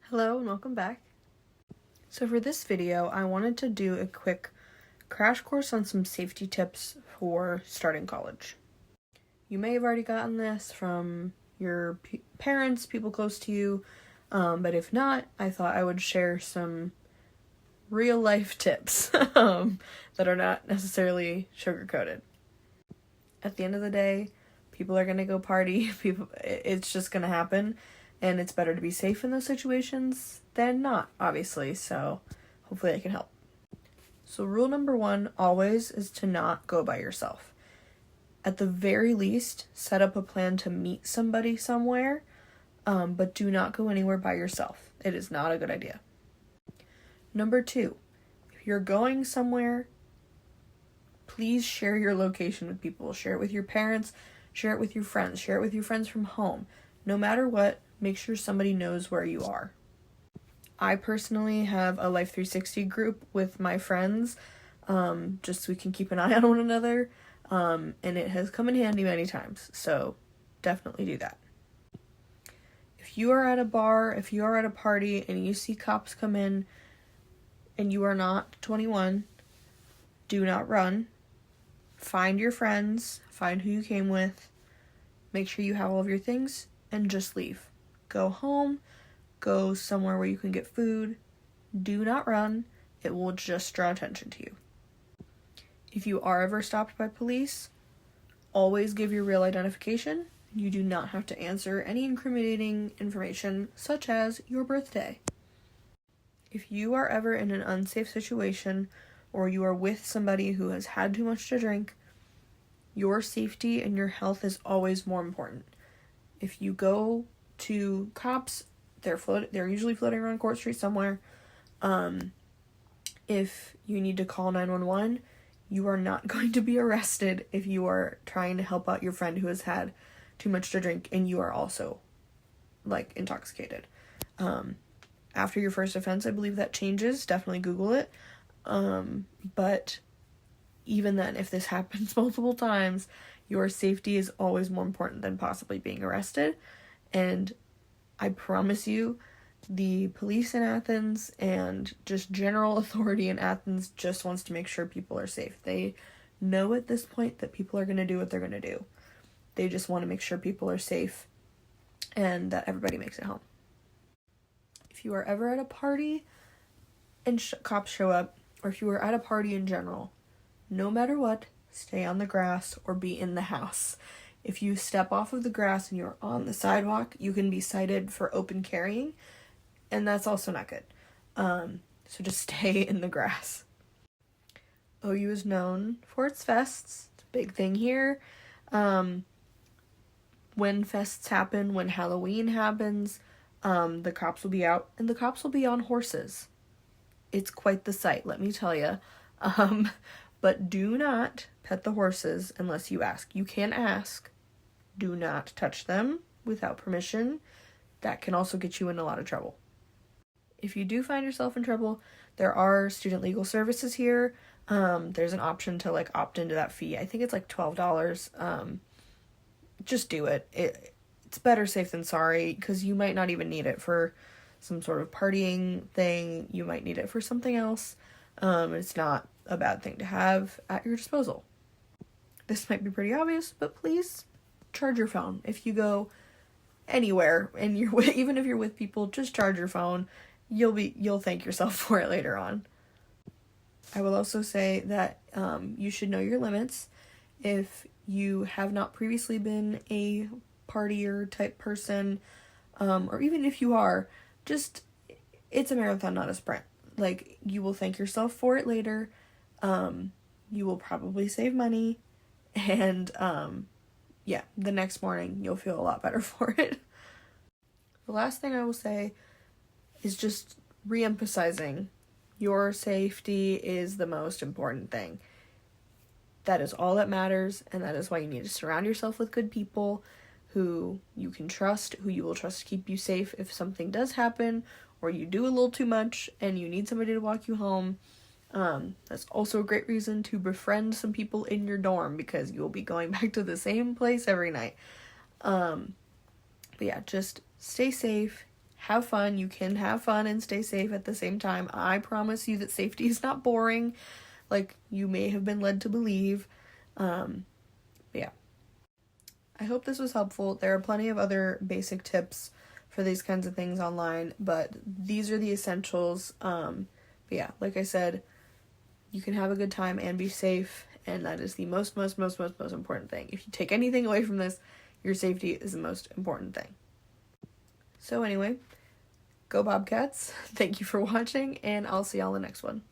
Hello and welcome back. So for this video, I wanted to do a quick crash course on some safety tips for starting college. You may have already gotten this from your parents, people close to you, but if not, I thought I would share some real life tips that are not necessarily sugar-coated. At the end of the day, people are going to go party, it's just going to happen. And it's better to be safe in those situations than not, obviously, so hopefully I can help. So rule number 1 always is to not go by yourself. At the very least, set up a plan to meet somebody somewhere, but do not go anywhere by yourself. It is not a good idea. Number 2, if you're going somewhere, please share your location with people. Share it with your parents, share it with your friends, share it with your friends from home. No matter what, make sure somebody knows where you are. I personally have a Life 360 group with my friends, just so we can keep an eye on one another, and it has come in handy many times, so definitely do that. If you are at a bar, if you are at a party, and you see cops come in, and you are not 21, do not run. Find your friends, find who you came with, make sure you have all of your things, and just leave. Go home, go somewhere where you can get food. Do not run. It will just draw attention to you. If you are ever stopped by police, always give your real identification. You do not have to answer any incriminating information, such as your birthday. If you are ever in an unsafe situation, or you are with somebody who has had too much to drink, your safety and your health is always more important. If you go to cops, they're usually floating around Court Street somewhere. If you need to call 911, you are not going to be arrested if you are trying to help out your friend who has had too much to drink and you are also, intoxicated. After your first offense, I believe that changes. Definitely Google it. But even then, if this happens multiple times, your safety is always more important than possibly being arrested. And I promise you, the police in Athens and just general authority in Athens just wants to make sure people are safe. They know at this point that people are going to do what they're going to do. They just want to make sure people are safe and that everybody makes it home. If you are ever at a party and cops show up, or if you are at a party in general, no matter what, stay on the grass or be in the house. If you step off of the grass and you're on the sidewalk, you can be cited for open carrying, and that's also not good. So just stay in the grass. OU is known for its fests. It's a big thing here. When fests happen, when Halloween happens, the cops will be out, and the cops will be on horses. It's quite the sight, let me tell you. But do not pet the horses unless you ask. You can ask. Do not touch them without permission. That can also get you in a lot of trouble. If you do find yourself in trouble, there are student legal services here. There's an option to opt into that fee. I think it's $12. Just do it. It's better safe than sorry, because you might not even need it for some sort of partying thing. You might need it for something else. It's not a bad thing to have at your disposal. This might be pretty obvious, but please charge your phone. If you go anywhere and even if you're with people, just charge your phone. You'll thank yourself for it later on. I will also say that you should know your limits. If you have not previously been a partier type person, or even if you are, it's a marathon, not a sprint. You will thank yourself for it later. You will probably save money, and the next morning you'll feel a lot better for it. The last thing I will say is just re-emphasizing your safety is the most important thing. That is all that matters, and that is why you need to surround yourself with good people who you can trust, who you will trust to keep you safe if something does happen, or you do a little too much and you need somebody to walk you home. That's also a great reason to befriend some people in your dorm, because you will be going back to the same place every night. But yeah, just stay safe, have fun. You can have fun and stay safe at the same time. I promise you that safety is not boring, like you may have been led to believe. Yeah. I hope this was helpful. There are plenty of other basic tips for these kinds of things online, but these are the essentials. But yeah, like I said, you can have a good time and be safe, and that is the most important thing. If you take anything away from this, your safety is the most important thing. So anyway, go Bobcats. Thank you for watching, and I'll see y'all in the next one.